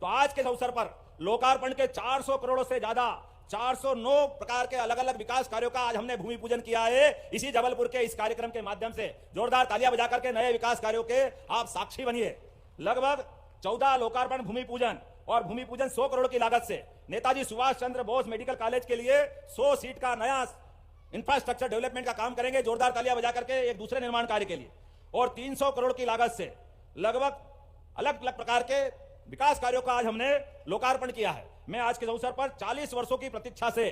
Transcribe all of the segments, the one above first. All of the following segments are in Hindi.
तो आज के अवसर पर लोकार्पण के 400 करोड़ से ज्यादा 409 प्रकार के अलग अलग विकास कार्यों का आज हमने भूमि पूजन किया है। इसी जबलपुर के इस कार्यक्रम के माध्यम से जोरदार तालियां बजाकर के नए विकास कार्यों के आप साक्षी बनिए। लगभग 14 लोकार्पण भूमि पूजन और भूमि पूजन 100 करोड़ की लागत से नेताजी सुभाष चंद्र बोस मेडिकल कॉलेज के लिए 100 सीट का नया इंफ्रास्ट्रक्चर डेवलपमेंट का काम करेंगे जोरदार तालियां बजा करके एक दूसरे निर्माण कार्य के लिए। और 300 करोड़ की लागत से लगभग अलग अलग प्रकार के विकास कार्यों का आज हमने लोकार्पण किया है। मैं आज के अवसर पर 40 वर्षों की प्रतीक्षा से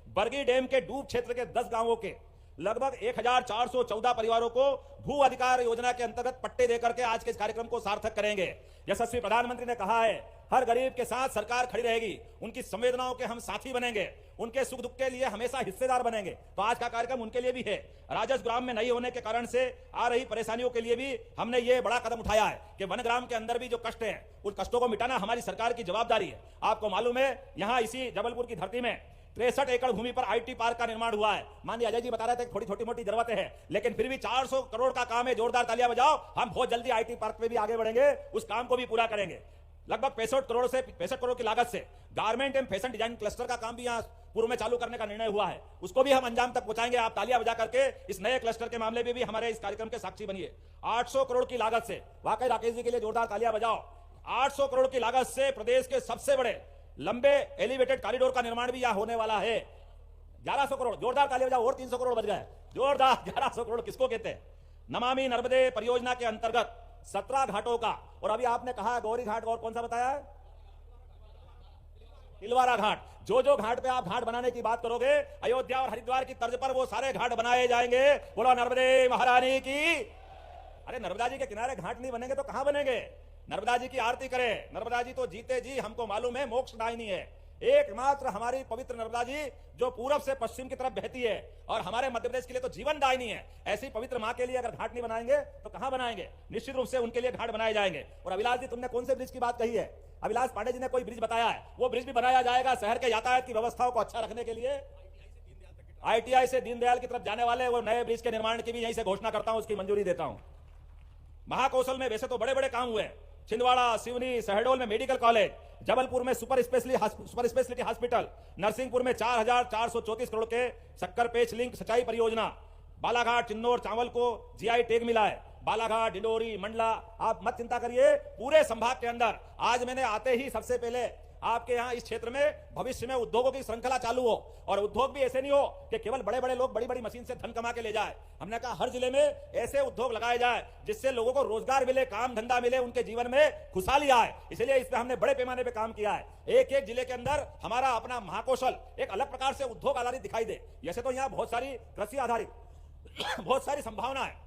बरगी डैम के डूब क्षेत्र के 10 गांवों के लगभग 1414 परिवारों को भू अधिकार योजना के अंतर्गत पट्टे देकर के आज के इस कार्यक्रम को सार्थक करेंगे। यशस्वी प्रधानमंत्री ने कहा है हर गरीब के साथ सरकार खड़ी रहेगी, उनकी संवेदनाओं के हम साथी बनेंगे, उनके सुख दुख के लिए हमेशा हिस्सेदार बनेंगे। तो आज का कार्यक्रम उनके लिए भी है। राजस्व ग्राम में नहीं होने के कारण से आ रही परेशानियों के लिए भी हमने ये बड़ा कदम उठाया है कि वन ग्राम के अंदर भी जो कष्ट है उन कष्टों को मिटाना हमारी सरकार की जवाबदारी है। आपको मालूम है यहाँ इसी जबलपुर की धरती में 63 एकड़ भूमि पर आईटी पार्क का निर्माण हुआ है। माननीय अजय जी बता रहे थे थोड़ी छोटी मोटी जरूरतें हैं, लेकिन फिर भी 400 करोड़ का काम है। जोरदार तालियां बजाओ। हम बहुत जल्दी आईटी पार्क पे भी आगे बढ़ेंगे, उस काम को भी पूरा करेंगे। लगभग 65 करोड़ की लागत से garment and fashion design cluster का काम भी यहाँ पूर्व में चालू करने का निर्णय हुआ है, उसको भी हम अंजाम तक पहुंचाएंगे। आप तालियां बजा करके इस नए क्लस्टर के मामले में भी हमारे इस कार्यक्रम के साक्षी बनिए। 800 करोड़ की लागत से, वाकई राकेश जी के लिए जोरदार तालियां बजाओ। 800 करोड़ की लागत से प्रदेश के सबसे बड़े लंबे एलिवेटेड कॉरिडोर का निर्माण भी यहाँ होने वाला है। 1100 करोड़, जोरदार तालियां बजाओ। और 300 करोड़ बच गए। जोरदार 1100 करोड़ किसको कहते हैं? नमामि नर्मदे परियोजना के अंतर्गत 17 घाटों का, और अभी आपने कहा गौरी घाट और कौन सा बताया है? तिलवारा घाट। जो जो घाट पे आप घाट बनाने की बात करोगे अयोध्या और हरिद्वार की तर्ज पर वो सारे घाट बनाए जाएंगे। बोलो नर्मदे महारानी की। अरे नर्मदा जी के किनारे घाट नहीं बनेंगे तो कहां बनेंगे? नर्मदा जी की आरती करें। नर्मदा जी तो जीते जी हमको मालूम है मोक्षदायिनी है। एकमात्र हमारी पवित्र नर्मदा जी जो पूरब से पश्चिम की तरफ बहती है और हमारे मध्य प्रदेश के लिए तो जीवन दायिनी है। ऐसी पवित्र मां के लिए अगर घाट नहीं बनाएंगे तो कहां बनाएंगे? निश्चित रूप से उनके लिए घाट बनाए जाएंगे। और अभिलाष जी तुमने कौन से ब्रिज की बात कही है? अभिलाष पांडे जी ने कोई ब्रिज बताया है, वो ब्रिज भी बनाया जाएगा शहर के यातायात की व्यवस्थाओं को अच्छा रखने के लिए। ITI से दीनदयाल की तरफ जाने वाले वो नए ब्रिज के निर्माण की भी यहीं से घोषणा करता हूं, उसकी मंजूरी देता हूं। महाकौशल में वैसे तो बड़े बड़े काम हुए, छिंदवाड़ा, सिवनी, शहडोल में मेडिकल कॉलेज, जबलपुर में सुपर स्पेशलिटी हॉस्पिटल, नरसिंहपुर में 4434 करोड़ के शक्कर पेच लिंक सिंचाई परियोजना, बालाघाट चिन्नौर चावल को GI टैग मिला है। बालाघाट, डिंडोरी, मंडला, आप मत चिंता करिए, पूरे संभाग के अंदर आज मैंने आते ही सबसे पहले आपके यहाँ इस क्षेत्र में भविष्य में उद्योगों की श्रृंखला चालू हो, और उद्योग भी ऐसे नहीं हो कि केवल बड़े बड़े लोग बड़ी बड़ी मशीन से धन कमा के ले जाए। हमने कहा हर जिले में ऐसे उद्योग लगाए जाए जिससे लोगों को रोजगार मिले, काम धंधा मिले, उनके जीवन में खुशहाली आए। इसलिए इस पे हमने बड़े पैमाने पे काम किया है। एक एक जिले के अंदर हमारा अपना महाकौशल एक अलग प्रकार से उद्योग आधारित दिखाई दे। जैसे तो यहाँ बहुत सारी कृषि आधारित बहुत सारी संभावना है,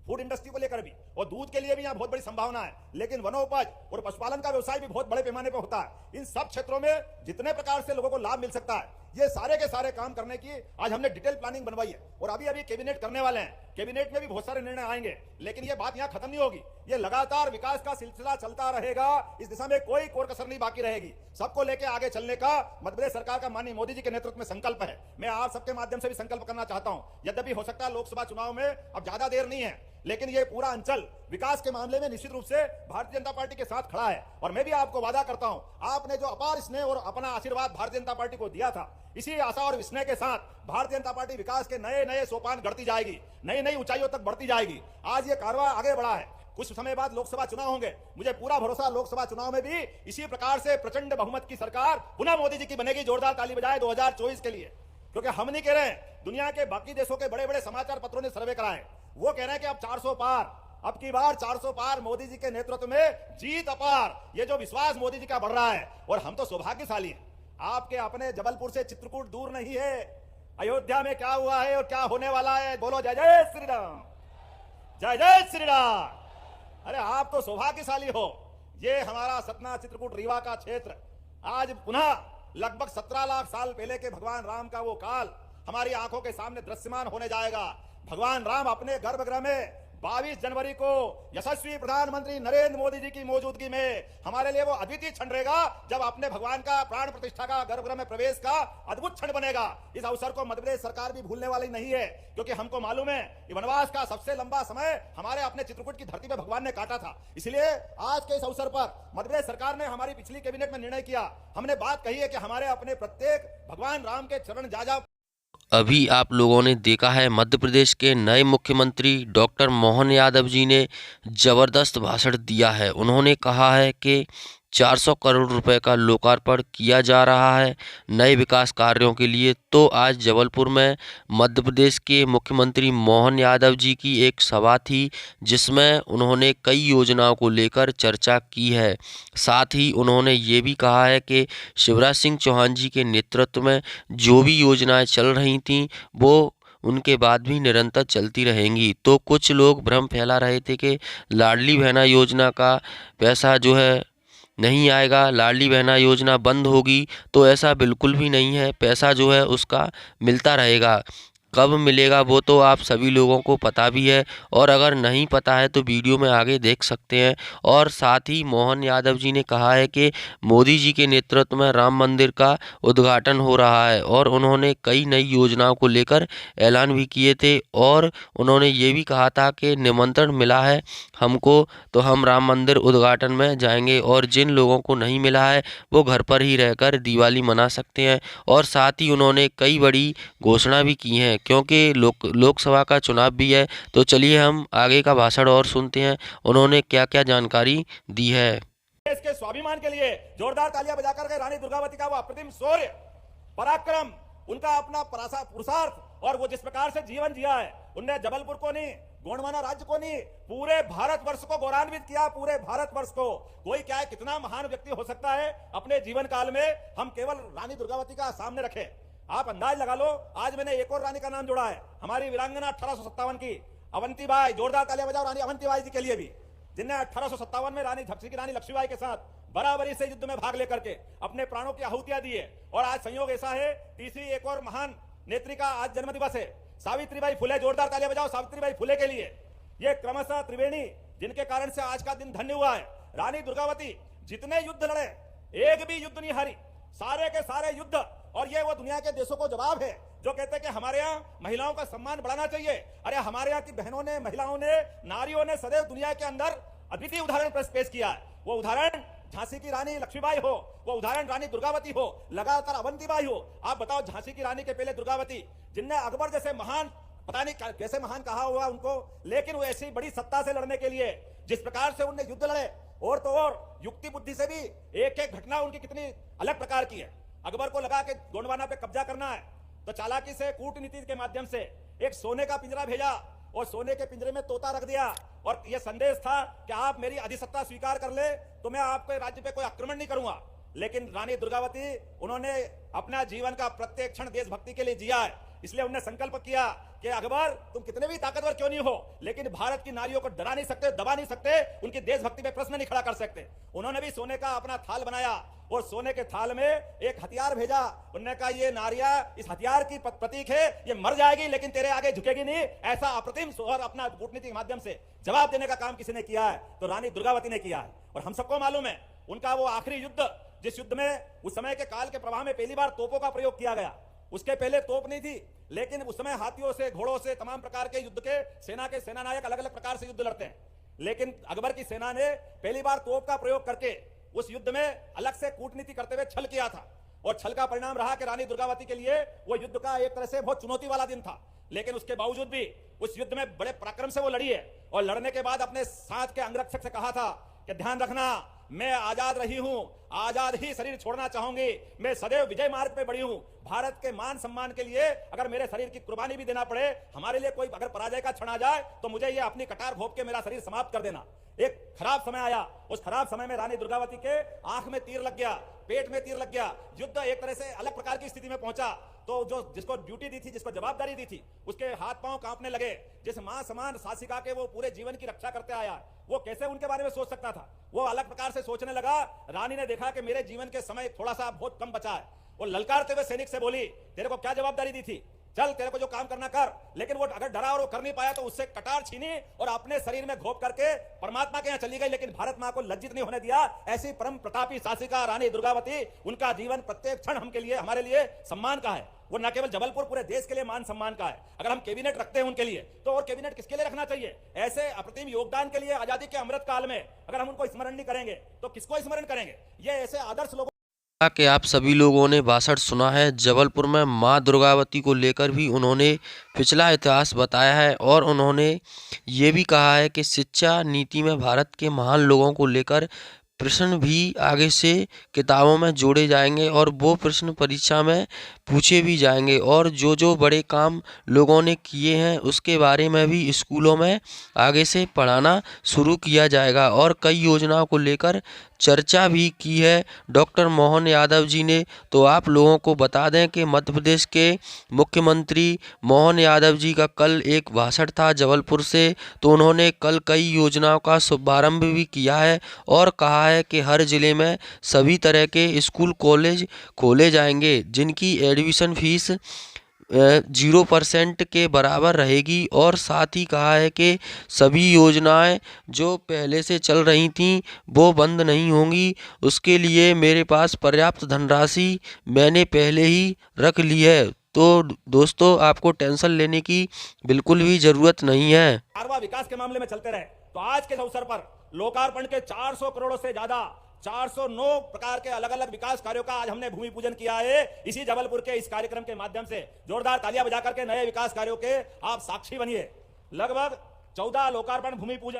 फूड इंडस्ट्री को लेकर भी, और दूध के लिए भी यहाँ बहुत बड़ी संभावना है। लेकिन वनोपज और पशुपालन का व्यवसाय भी बहुत बड़े पैमाने पर होता है। इन सब क्षेत्रों में जितने प्रकार से लोगों को लाभ मिल सकता है, ये सारे के सारे काम करने की आज हमने डिटेल प्लानिंग बनवाई है और अभी अभी कैबिनेट करने वाले हैं। कैबिनेट में भी बहुत सारे निर्णय आएंगे, लेकिन ये बात यहाँ खत्म नहीं होगी। ये लगातार विकास का सिलसिला चलता रहेगा। इस दिशा में कोई कोर कसर नहीं बाकी रहेगी। सबको लेके आगे चलने का मध्य प्रदेश सरकार का माननीय मोदी जी के नेतृत्व में संकल्प है। मैं आप सबके माध्यम से भी संकल्प करना चाहता हूं। यद्यपि हो सकता है लोकसभा चुनाव में अब ज्यादा देर नहीं है, लेकिन ये पूरा अंचल विकास के मामले में निश्चित रूप से भारतीय जनता पार्टी के साथ खड़ा है। और मैं भी आपको वादा करता हूं, आपने जो अपार स्नेह और अपना आशीर्वाद भारतीय जनता पार्टी को दिया था, इसी आशा और स्नेह के साथ भारतीय जनता पार्टी विकास के नए नए सोपान गढ़ती जाएगी, नई नई ऊंचाइयों तक बढ़ती जाएगी। आज ये कारवां आगे बढ़ा है। कुछ समय बाद लोकसभा चुनाव होंगे। मुझे पूरा भरोसा लोकसभा चुनाव में भी इसी प्रकार से प्रचंड बहुमत की सरकार पुनः मोदी जी की बनेगी। जोरदार ताली बजाए 2024 के लिए। क्योंकि हम नहीं कह रहे हैं, दुनिया के बाकी देशों के बड़े बड़े समाचार पत्रों ने सर्वे कराए, वो कह रहे हैं कि अब 400 पार, अब की बार 400 पार मोदी जी के नेतृत्व में जीत अपार। ये जो विश्वास मोदी जी का बढ़ रहा है, और हम तो सौभाग्यशाली हैं। आपके अपने जबलपुर से चित्रकूट दूर नहीं है। अयोध्या में क्या हुआ है और क्या होने वाला है, बोलो जय जय श्री राम, जय जय श्री राम। अरे आप तो सौभाग्यशाली हो। ये हमारा सतना, चित्रकूट, रीवा का क्षेत्र आज पुनः लगभग 17 लाख साल पहले के भगवान राम का वो काल हमारी आंखों के सामने दृश्यमान होने जाएगा। भगवान राम अपने गर्भगृह में 22 जनवरी को यशस्वी प्रधानमंत्री नरेंद्र मोदी जी की मौजूदगी में हमारे लिए वो अद्वितीय क्षण रहेगा, जब अपने भगवान का प्राण प्रतिष्ठा का गर्भगृह में प्रवेश का अद्भुत क्षण बनेगा। इस अवसर को मध्य प्रदेश सरकार भी भूलने वाली नहीं है, क्योंकि हमको मालूम है कि वनवास का सबसे लंबा समय हमारे अपने चित्रकूट की धरती पर भगवान ने काटा था। इसलिए आज के इस अवसर पर मध्य प्रदेश सरकार ने हमारी पिछली कैबिनेट में निर्णय किया, हमने बात कही है कि हमारे अपने प्रत्येक भगवान राम के चरण जा अभी आप लोगों ने देखा है मध्य प्रदेश के नए मुख्यमंत्री डॉक्टर मोहन यादव जी ने ज़बरदस्त भाषण दिया है। उन्होंने कहा है कि 400 करोड़ रुपए का लोकार्पण किया जा रहा है नए विकास कार्यों के लिए। तो आज जबलपुर में मध्य प्रदेश के मुख्यमंत्री मोहन यादव जी की एक सभा थी, जिसमें उन्होंने कई योजनाओं को लेकर चर्चा की है। साथ ही उन्होंने ये भी कहा है कि शिवराज सिंह चौहान जी के नेतृत्व में जो भी योजनाएं चल रही थीं वो उनके बाद भी निरंतर चलती रहेंगी। तो कुछ लोग भ्रम फैला रहे थे कि लाडली बहना योजना का पैसा जो है नहीं आएगा, लाडली बहना योजना बंद होगी, तो ऐसा बिल्कुल भी नहीं है। पैसा जो है उसका मिलता रहेगा। कब मिलेगा वो तो आप सभी लोगों को पता भी है, और अगर नहीं पता है तो वीडियो में आगे देख सकते हैं। और साथ ही मोहन यादव जी ने कहा है कि मोदी जी के नेतृत्व में राम मंदिर का उद्घाटन हो रहा है, और उन्होंने कई नई योजनाओं को लेकर ऐलान भी किए थे। और उन्होंने ये भी कहा था कि निमंत्रण मिला है हमको तो हम राम मंदिर उद्घाटन में जाएंगे, और जिन लोगों को नहीं मिला है वो घर पर ही रहकर दिवाली मना सकते हैं। और साथ ही उन्होंने कई बड़ी घोषणा भी की हैं, क्योंकि लोकसभा का चुनाव भी है। तो चलिए हम आगे का भाषण और सुनते हैं उन्होंने क्या क्या जानकारी दी है। देश के स्वाभिमान के लिए जोरदार तालियां बजाकर के रानी दुर्गावती का वो अप्रतिम शौर्य, पराक्रम, उनका अपना पुरुषार्थ और वो जिस प्रकार से जीवन जिया है, उनने जबलपुर को नहीं, गोंडवाना राज्य को नहीं, पूरे भारतवर्ष को गौरवान्वित किया। पूरे भारतवर्ष को कोई क्या है, कितना महान व्यक्ति हो सकता है अपने जीवन काल में, हम केवल रानी दुर्गावती का सामने रखें। आप अंदाज लगा लो, आज मैंने एक और रानी का नाम जोड़ा है, हमारी वीरांगना 1857 की अवंतीबाई। जोरदार तालियां बजाओ रानी अवंतीबाई जी के लिए भी, जिनने 1857 में रानी झांसी की रानी लक्ष्मीबाई के साथ बराबरी से युद्ध में भाग लेकर के अपने प्राणों की आहुतियां दी है। और आज संयोग ऐसा है, तीसरी एक और महान नेत्री का आज जन्म दिवस है, सावित्रीबाई फुले। जोरदार तालियां बजाओ सावित्रीबाई फुले के लिए। ये क्रमशः त्रिवेणी जिनके कारण से आज का दिन धन्य हुआ है। रानी दुर्गावती जितने युद्ध लड़े, एक भी युद्ध नहीं हारी, सारे के सारे युद्ध। और ये वो दुनिया के देशों को जवाब है जो कहते हैं कि हमारे यहाँ महिलाओं का सम्मान बढ़ाना चाहिए। अरे हमारे यहाँ की बहनों ने, महिलाओं ने, नारियों ने सदैव दुनिया के अंदर अद्वितीय उदाहरण पेश किया है। वो उदाहरण झांसी की रानी लक्ष्मीबाई हो, वो उदाहरण रानी दुर्गावती हो, लगातार अवंतीबाई हो। आप बताओ, झांसी की रानी के पहले दुर्गावती, जिनने अकबर जैसे महान, पता नहीं कैसे महान कहा हुआ उनको, लेकिन वो ऐसी बड़ी सत्ता से लड़ने के लिए जिस प्रकार से उनने युद्ध लड़े, और तो और युक्ति बुद्धि से भी एक एक घटना उनकी कितनी अलग प्रकार की है। अकबर को लगा कि गोंडवाना पे कब्जा करना है, तो चालाकी से कूटनीति के माध्यम से एक सोने का पिंजरा भेजा, और सोने के पिंजरे में तोता रख दिया, और यह संदेश था कि आप मेरी अधिसत्ता स्वीकार कर ले तो मैं आपके राज्य पे कोई आक्रमण नहीं करूंगा। लेकिन रानी दुर्गावती, उन्होंने अपना जीवन का प्रत्येक क्षण देशभक्ति के लिए जिया है। इसलिए उन्होंने संकल्प किया कि अकबर, तुम कितने भी ताकतवर क्यों नहीं हो, लेकिन भारत की नारियों को डरा नहीं सकते, दबा नहीं सकते, उनकी देशभक्ति पे प्रश्न नहीं खड़ा कर सकते। उन्होंने भी सोने का अपना थाल बनाया, और सोने के थाल में एक हथियार भेजा। उन्होंने कहा, ये नारिया इस हथियार की प्रतीक है, ये मर जाएगी लेकिन तेरे आगे झुकेगी नहीं। ऐसा अप्रतिम और अपना कूटनीति के माध्यम से जवाब देने का काम किसी ने किया है तो रानी दुर्गावती ने किया है। और हम सबको मालूम है उनका वो आखिरी युद्ध, जिस युद्ध में उस समय के काल के प्रभाव में पहली बार तोपों का प्रयोग किया गया। उसके पहले तोप नहीं थी, लेकिन उस समय हाथियों से, घोड़ों से, तमाम प्रकार के युद्ध के सेना के सेनानायक अलग अलग प्रकार से युद्ध लड़ते हैं। लेकिन अकबर की सेना ने पहली बार तोप का प्रयोग करके उस युद्ध में अलग से कूटनीति करते हुए छल किया था। और छल का परिणाम रहा कि रानी दुर्गावती के लिए वो युद्ध का एक तरह से बहुत चुनौती वाला दिन था। लेकिन उसके बावजूद भी उस युद्ध में बड़े पराक्रम से वो लड़ी है, और लड़ने के बाद अपने साथ के अंगरक्षक से कहा था कि ध्यान रखना, मैं आजाद रही हूं, आजाद ही शरीर छोड़ना चाहूंगी, मैं सदैव विजय मार्ग पे बढ़ी हूं। भारत के मान सम्मान के लिए अगर मेरे शरीर की कुर्बानी भी देना पड़े, हमारे लिए कोई अगर पराजय का क्षण आ जाए तो मुझे ये अपनी कटार घोंप के मेरा शरीर समाप्त कर देना। एक खराब समय आया, उस खराब समय में रानी दुर्गावती के आंख में तीर लग गया, पेट में तीर लग गया, युद्ध एक तरह से अलग प्रकार की स्थिति में पहुंचा। तो जो जिसको ड्यूटी दी थी, जिसको जवाबदारी दी थी, उसके हाथ पांव कांपने लगे। जिस मां समान शासिका के वो पूरे जीवन की रक्षा करते आया, वो कैसे उनके बारे में सोच सकता था। वो अलग प्रकार से सोचने लगा। रानी ने देखा कि मेरे जीवन के समय थोड़ा सा बहुत कम बचा है, वो ललकारते हुए सैनिक से बोली, तेरे को क्या जवाबदारी दी थी, चल तेरे को जो काम करना कर, लेकिन वो अगर डरा और वो कर नहीं पाया तो उससे कटार छीनी और अपने शरीर में घोप करके परमात्मा के यहाँ चली गई, लेकिन भारत मां को लज्जित नहीं होने दिया। ऐसी परम प्रतापी शासिका रानी दुर्गावती, उनका जीवन प्रत्येक क्षण हमके लिए, हमारे लिए सम्मान का है। वो न केवल जबलपुर, पूरे देश के लिए मान सम्मान का है। अगर हम कैबिनेट रखते हैं उनके लिए, तो और कैबिनेट किसके लिए रखना चाहिए? ऐसे अप्रतिम योगदान के लिए आजादी के अमृत काल में अगर हम उनको स्मरण नहीं करेंगे तो किसको स्मरण करेंगे? ये ऐसे आदर्श लोगों कि आप सभी लोगों ने भाषण सुना है। जबलपुर में मां दुर्गावती को लेकर भी उन्होंने पिछला इतिहास बताया है और उन्होंने ये भी कहा है कि शिक्षा नीति में भारत के महान लोगों को लेकर प्रश्न भी आगे से किताबों में जोड़े जाएंगे और वो प्रश्न परीक्षा में पूछे भी जाएंगे और जो जो बड़े काम लोगों ने किए हैं उसके बारे में भी स्कूलों में आगे से पढ़ाना शुरू किया जाएगा। और कई योजनाओं को लेकर चर्चा भी की है डॉक्टर मोहन यादव जी ने। तो आप लोगों को बता दें कि मध्य प्रदेश के मुख्यमंत्री मोहन यादव जी का कल एक भाषण था जबलपुर से, तो उन्होंने कल कई योजनाओं का शुभारंभ भी किया है और कहा है कि हर जिले में सभी तरह के स्कूल कॉलेज खोले जाएंगे जिनकी एडमिशन फीस 0% के बराबर रहेगी। और साथ ही कहा है कि सभी योजनाएं जो पहले से चल रही थीं वो बंद नहीं होंगी। उसके लिए मेरे पास पर्याप्त धनराशि मैंने पहले ही रख ली है। तो दोस्तों आपको टेंशन लेने की बिल्कुल भी ज़रूरत नहीं है। कारवा विकास के मामले में चलते रहे तो आज के अवसर पर लोकार्पण के 400 करोड़ से ज्यादा 409 प्रकार के अलग अलग विकास कार्यों का आज हमने भूमि पूजन किया है। इसी जबलपुर के इस कार्यक्रम के माध्यम से जोरदार तालियां बजाकर के नए विकास कार्यों के आप साक्षी बनिए। लगभग 14 लोकार्पण भूमि पूजन